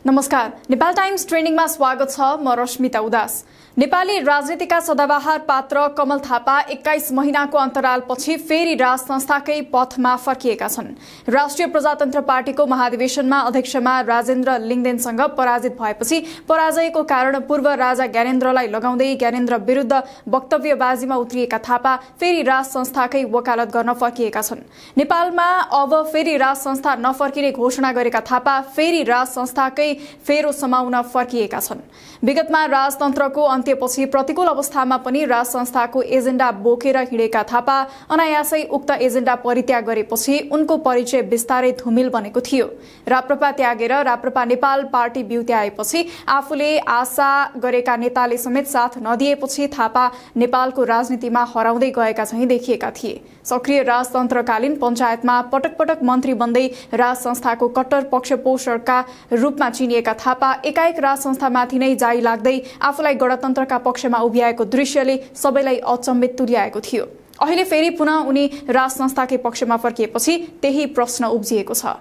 नमस्कार, नेपाल टाइम्स ट्रेन्डिङमा स्वागत छ। म रश्मिता उदास। नेपाली राजनीतिका सदाबहार पात्र कमल थापा 21 महिनाको अन्तरालपछि फेरि राज संस्थाकै पथमा फर्किएका छन्। राष्ट्रिय प्रजातन्त्र पार्टीको महाधिवेशनमा अध्यक्षमा राजेन्द्र लिङदेनसँग पराजित भएपछि पराजयको कारण पूर्व राजा ज्ञानेन्द्रलाई लगाउँदै ज्ञानेन्द्र विरुद्ध वक्तव्यबाजीमा उत्रिएका थापा फेरि राज संस्थाकै वकालत गर्न फर्किएका छन्। नेपालमा अब फेरि राज संस्था नफर्किने घोषणा गरेका थापा फेरि राज संस्थाकै फेरो समाउन फर्किएका छन्। विगतमा राजतन्त्रको अन्त्यपछि प्रतिकूल अवस्थामा पनि राज संस्थाको एजेन्डा बोकेर हिँडेका थापा अनायासै उक्त एजेन्डा परित्याग गरेपछि उनको परिचय बिस्तारै धुमिल बनेको थियो। राप्रपा त्यागेर राप्रपा नेपाल पार्टी बिउत्याएपछि आफूले आशा गरेका नेताले समेत साथ नदिएपछि थापा नेपालको राजनीतिमा हराउँदै गएका झैं देखिएका थिए। सक्रिय राजतन्त्रकालीन पञ्चायतमा पटक पटक मन्त्री बन्दै राज संस्थाको कट्टर पक्षपोषकका रूपमा चिनिएका थापा एकाएक राज संस्थामाथि नै जाई लाग्दै आफूलाई गणतन्त्रका पक्षमा उभ्याएको दृश्यले सबैलाई अचम्बित तुल्याएको थियो। अहिले फेरि पुनः उनी राज संस्थाकै पक्षमा फर्किएपछि त्यही प्रश्न उब्जिएको छ।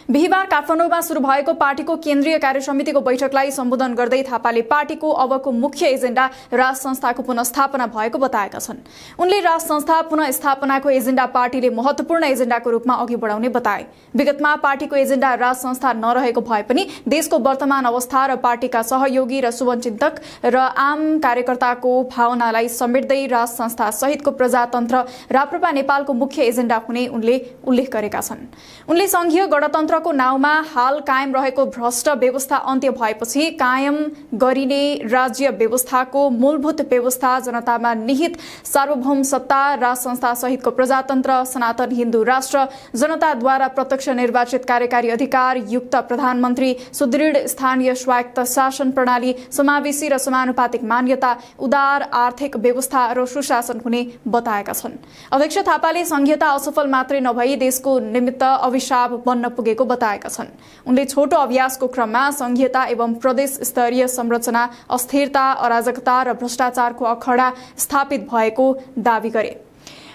बिहीबार काठमाडौँमा शुरू भएको पार्टीको केन्द्रीय कार्य समितिको बैठकलाई सम्बोधन गर्दै थापाले पार्टीको अबको मुख्य एजेन्डा राज संस्थाको पुनःस्थापना भएको बताएका छन्। उनले राज संस्था पुनःस्थापनाको एजेन्डा पार्टीले महत्वपूर्ण एजेन्डाको रूपमा अघि बढाउने बताए। विगतमा पार्टीको एजेन्डा राज संस्था नरहेको भए पनि देशको वर्तमान अवस्था र पार्टीका सहयोगी र शुभचिन्तक र आम कार्यकर्ताको भावनालाई समेट्दै राज संस्था सहितको प्रजातन्त्र राप्रपा नेपालको मुख्य एजेन्डा हुने उनले उल्लेख गरेका छन्। उनले संघीय गणतन्त्र को नाउँमा हाल कायम रहेको भ्रष्ट व्यवस्था अन्त्य भएपछि कायम गरिने राज्य व्यवस्थाको मूलभूत व्यवस्था जनतामा निहित सार्वभौम सत्ता राज संस्था सहितको प्रजातन्त्र सनातन हिन्दू राष्ट्र जनताद्वारा प्रत्यक्ष निर्वाचित कार्यकारी अधिकार युक्त प्रधानमन्त्री सुदृढ स्थानीय स्वायत्त शासन प्रणाली समावेशी र समानुपातिक मान्यता उदार आर्थिक व्यवस्था र सुशासन हुने बताएका छन्। अध्यक्ष थापाले संघीयता असफल मात्रै नभई देशको निमित्त अभिशाप बन्न पुगेको बताएका छन्। उनले छोटो अभ्यासको क्रममा संघीयता एवं प्रदेश स्तरीय संरचना अस्थिरता अराजकता र भ्रष्टाचारको अखडा स्थापित भएको दावी गरे।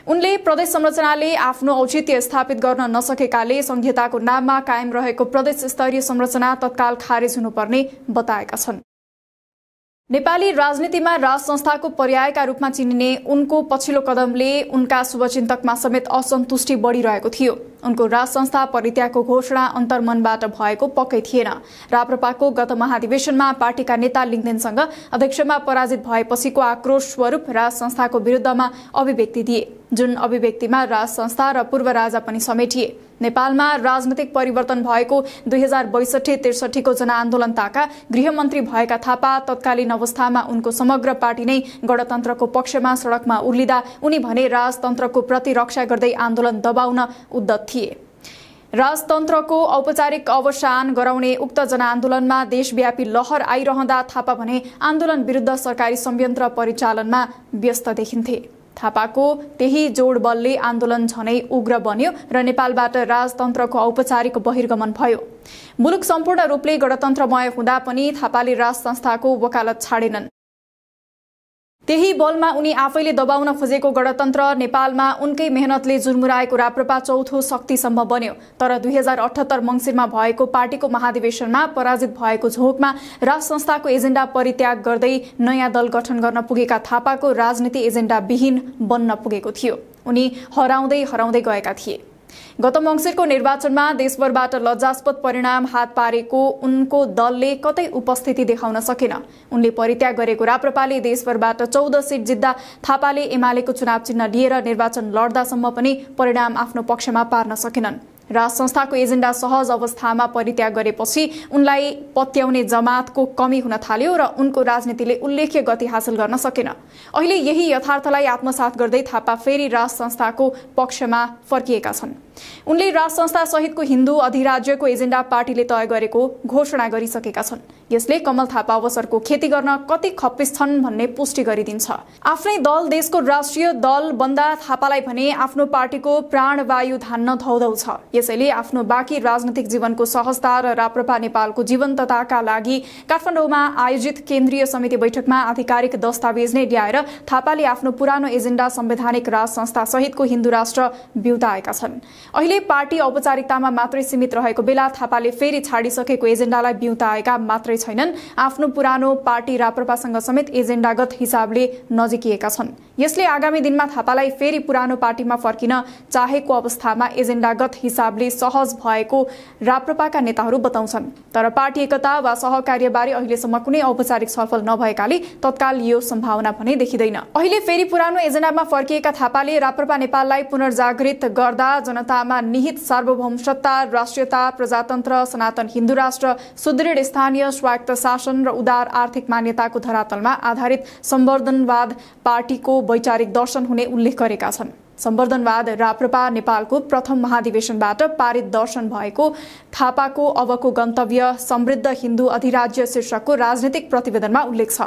उनले प्रदेश संरचनाले आफ्नो औचित्य स्थापित गर्न नसकेकाले संघीयताको नाममा कायम रहेको प्रदेश स्तरीय संरचना तत्काल खारेज हुनुपर्ने बताएका छन्। नेपाली राजनीतिमा राज संस्थाको पर्यायका रूपमा चिनिने उनको पछिल्लो कदमले उनका शुभचिन्तकमा समेत असन्तुष्टि बढिरहेको थियो। उनको राज संस्था परित्यागको घोषणा अन्तर्मनबाट भएको पक्कै थिएन। राप्रपाको गत महाधिवेशनमा पार्टीका नेता लिङदेनसँग अध्यक्षमा पराजित भएपछिको आक्रोश स्वरूप राज संस्थाको विरुद्धमा अभिव्यक्ति दिए, जुन अभिव्यक्तिमा राज संस्था र पूर्व राजा पनि समेटिए। नेपालमा राजनैतिक परिवर्तन भएको 2062-63 को जनआन्दोलन ताका गृहमन्त्री भएका थापा तत्कालीन अवस्थामा उनको समग्र पार्टी नै गणतन्त्रको पक्षमा सडकमा उर्लिँदा उनी भने राजतन्त्रको प्रतिरक्षा गर्दै आन्दोलन दबाउन उद्यत थिए। राजतन्त्रको औपचारिक अवसान गराउने उक्त जनआन्दोलनमा देशव्यापी लहर आइरहँदा थापा भने आन्दोलन विरुद्ध सरकारी संयन्त्र परिचालनमा व्यस्त देखिन्थे। थापाको त्यही जोड बलले आन्दोलन झनै उग्र बन्यो र नेपालबाट राजतन्त्रको औपचारिक बहिर्गमन भयो। मुलुक सम्पूर्ण रूपले गणतन्त्रमय हुँदा पनि थापाले राज संस्थाको वकालत छाडेनन्। त्यही बलमा उनी आफैले दबाउन खोजेको गणतन्त्र नेपालमा उनकै मेहनतले जुर्मुराएको राप्रपा चौथो शक्तिसम्म बन्यो। तर 2078 मङ्सिरमा भएको पार्टीको महाधिवेशनमा पराजित भएको झोकमा राज संस्थाको एजेन्डा परित्याग गर्दै नयाँ दल गठन गर्न पुगेका थापाको राजनीति एजेन्डा विहीन बन्न पुगेको थियो। उनी हराउँदै गएका थिए। गत मङ्सिरको निर्वाचनमा देशभरबाट लज्जास्पद परिणाम हात पारेको उनको दलले कतै उपस्थिति देखाउन सकेन। उनले परित्याग गरेको राप्रपाले देशभरबाट 14 सिट जित्दा थापाले एमालेको चुनाव चिन्ह लिएर निर्वाचन लड्दासम्म पनि परिणाम आफ्नो पक्षमा पार्न सकेनन्। राज संस्थाको एजेन्डा सहज अवस्थामा परित्याग गरेपछि उनलाई पत्याउने जमातको कमी हुन थाल्यो र उनको राजनीतिले उल्लेख्य गति हासिल गर्न सकेन। अहिले यही यथार्थलाई आत्मसात गर्दै थापा फेरि राज संस्थाको पक्षमा फर्किएका छन्। उनले राज संस्था सहितको हिन्दू अधिराज्यको एजेन्डा पार्टीले तय गरेको घोषणा गरिसकेका छन्। यसले कमल थापा अवसरको खेती गर्न कति खप्पिस छन् भन्ने पुष्टि गरिदिन्छ। आफ्नै दल देशको राष्ट्रिय दल बन्दा थापालाई भने आफ्नो पार्टीको प्राणवायु धान्न धौधौ छ। यसैले आफ्नो बाँकी राजनीतिक जीवनको सहजता र राप्रपा नेपालको जीवन्तताका लागि काठमाडौँमा आयोजित केन्द्रीय समिति बैठकमा आधिकारिक दस्तावेज नै ल्याएर थापाले आफ्नो पुरानो एजेन्डा संवैधानिक राज संस्था सहितको हिन्दू राष्ट्र बिउताएका छन्। अहिले पार्टी औपचारिकतामा मात्रै सीमित रहेको बेला थापाले फेरि छाडिसकेको एजेन्डालाई बिउताएका मात्रै छैनन्, आफ्नो पुरानो पार्टी राप्रपासँग समेत एजेन्डागत हिसाबले नजिकिएका छन्। यसले आगामी दिनमा थापालाई फेरि पुरानो पार्टीमा फर्किन चाहेको अवस्थामा एजेन्डागत हिसाबले सहज भएको राप्रपाका नेताहरू बताउँछन्। तर पार्टी एकता वा सहकार्यबारे अहिलेसम्म कुनै औपचारिक छलफल नभएकाले तत्काल यो सम्भावना भने देखिँदैन। अहिले फेरि पुरानो एजेन्डामा फर्किएका थापाले राप्रपा नेपाललाई पुनर्जागृत गर्दा जनतामा निहित सार्वभौमसत्ता, राष्ट्रियता, प्रजातन्त्र, सनातन हिन्दू राष्ट्र, सुदृढ स्थानीय स्वायत्त शासन र उदार आर्थिक मान्यताको धरातलमा आधारित संवर्धनवाद पार्टीको वैचारिक दर्शन हुने उल्लेख गरेका छन्। संवर्धनवाद राप्रपा नेपालको प्रथम महाधिवेशनबाट पारित दर्शन भएको थापाको अबको गन्तव्य समृद्ध हिन्दू अधिराज्य शीर्षकको राजनीतिक प्रतिवेदनमा उल्लेख छ।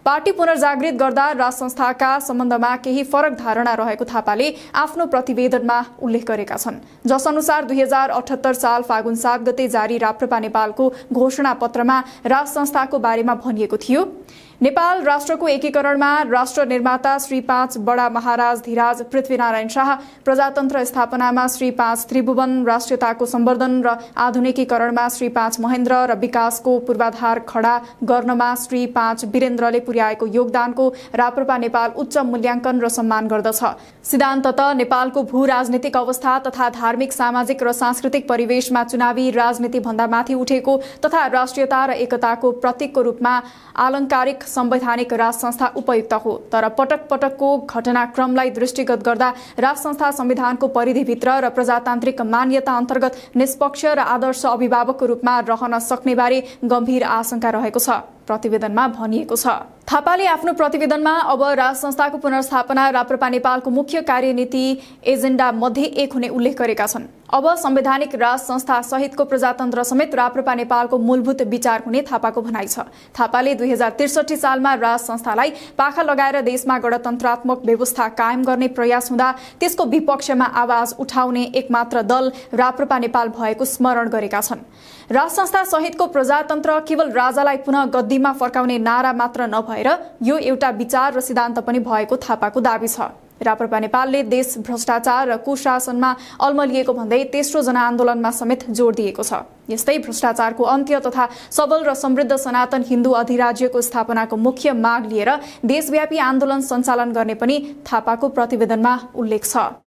पार्टी पुनर्जागृत गर्दा राज संस्थाका सम्बन्धमा केही फरक धारणा रहेको थापाले आफ्नो प्रतिवेदनमा उल्लेख गरेका छन्, जस अनुसार 2078 साल फागुन 7 गते जारी राप्रपा नेपालको घोषणा पत्रमा राज संस्थाको बारेमा भनिएको थियो, नेपाल राष्ट्रको एकीकरणमा राष्ट्र निर्माता श्री 5 बडा महाराज धीराज पृथ्वीनारायण शाह, प्रजातन्त्र स्थापनामा श्री 5 त्रिभुवन, राष्ट्रियताको सम्वर्धन र आधुनिकीकरणमा श्री 5 महेन्द्र र विकासको पूर्वाधार खडा गर्नमा श्री 5 वीरेन्द्रले पुर्याएको योगदानको राप्रपा नेपाल उच्च मूल्याङ्कन र सम्मान गर्दछ। सिद्धान्ततः नेपालको भू राजनीतिक अवस्था तथा धार्मिक, सामाजिक र सांस्कृतिक परिवेशमा चुनावी राजनीति भन्दा माथि उठेको तथा राष्ट्रियता र एकताको प्रतीकको रूपमा आलङ्कारिक संवैधानिक राज संस्था उपयुक्त हो। तर पटक पटकको घटनाक्रमलाई दृष्टिगत गर्दा राज संस्था संविधानको परिधिभित्र र प्रजातान्त्रिक मान्यता अन्तर्गत निष्पक्ष र आदर्श अभिभावकको रूपमा रहन सक्ने बारे गम्भीर आशंका रहेको छ, प्रतिवेदनमा भनिएको छ। थापाले आफ्नो प्रतिवेदनमा अब राज संस्थाको पुनर्स्थापना राप्रपा नेपालको मुख्य कार्यनीति एजेन्डा मध्ये एक हुने उल्लेख गरेका छन्। अब संवैधानिक राज संस्था सहितको प्रजातन्त्र समेत राप्रपा नेपालको मूलभूत विचार हुने थापाको भनाइ छ। थापाले 2063 सालमा राज संस्थालाई पाखा लगाएर देशमा गणतन्त्रात्मक व्यवस्था कायम गर्ने प्रयास हुँदा त्यसको विपक्षमा आवाज उठाउने एकमात्र दल राप्रपा नेपाल भएको स्मरण गरेका छन्। राज संस्था सहितको प्रजातन्त्र केवल राजालाई पुनः गद्दीमा फर्काउने नारा मात्र नभएर यो एउटा विचार र सिद्धान्त पनि भएको थापाको दाबी छ। राप्रपा नेपालले देश भ्रष्टाचार र कुशासनमा अल्मलिएको भन्दै तेस्रो जनआन्दोलनमा समेत जोड दिएको छ। यस्तै भ्रष्टाचारको अन्त्य तथा सबल र समृद्ध सनातन हिन्दू अधिराज्यको स्थापनाको मुख्य माग लिएर देशव्यापी आन्दोलन सञ्चालन गर्ने पनि थापाको प्रतिवेदनमा उल्लेख छ।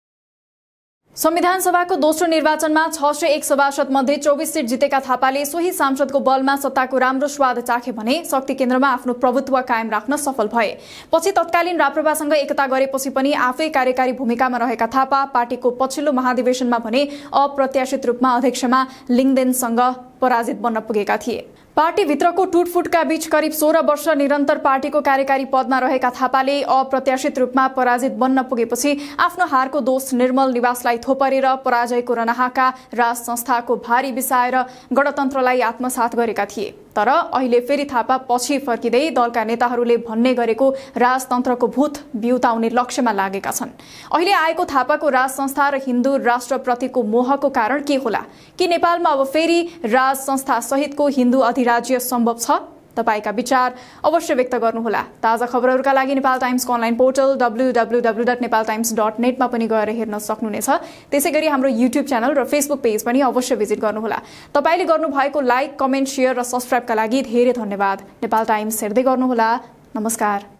संविधान सभाको दोस्रो निर्वाचनमा 601 सभासद मध्ये 24 सीट जितेका थापाले सोही सांसदको बलमा सत्ताको राम्रो स्वाद चाखे भने शक्ति केन्द्रमा आफ्नो प्रभुत्व कायम राख्न सफल भए। पछि तत्कालीन राप्रपासँग एकता गरेपछि पनि आफै कार्यकारी भूमिकामा रहेका थापा पार्टीको पछिल्लो महाधिवेशनमा भने अप्रत्याशित रूपमा अध्यक्षमा लिङदेनसँग पराजित बन्न पुगेका थिए। पार्टीभित्रको टुटफुटका बीच करिब 16 वर्ष निरन्तर पार्टीको कार्यकारी पदमा रहेका थापाले अप्रत्याशित रूपमा पराजित बन्न पुगेपछि आफ्नो हारको दोष निर्मल निवासलाई थोपरेर पराजयको रनाहाका राज संस्थाको भारी बिसाएर गणतन्त्रलाई आत्मसात गरेका थिए। तर अहिले फेरि थापा पछि फर्किँदै दलका नेताहरूले भन्ने गरेको राजतन्त्रको भूत बिउताउने लक्ष्यमा लागेका छन्। अहिले आएको थापाको राज संस्था र हिन्दू राष्ट्रप्रतिको मोहको कारण के होला? कि नेपालमा अब फेरि राज संस्था सहितको हिन्दू अधिराज्य सम्भव छ? तपाईका विचार अवश्य व्यक्त गर्नुहोला। ताजा खबरहरूका लागि नेपाल टाइम्सको अनलाइन पोर्टल www.nepaltimes.net मा पनि गएर हेर्न सक्नुहुनेछ। त्यसैगरी हाम्रो युट्युब च्यानल र फेसबुक पेज पनि अवश्य भिजिट गर्नुहोला। तपाईले गर्नुभएको लाइक, कमेन्ट, शेयर र सब्स्क्राइबका लागि धेरै धन्यवाद। नेपाल टाइम्स हेर्दै गर्नुहोला। नमस्कार।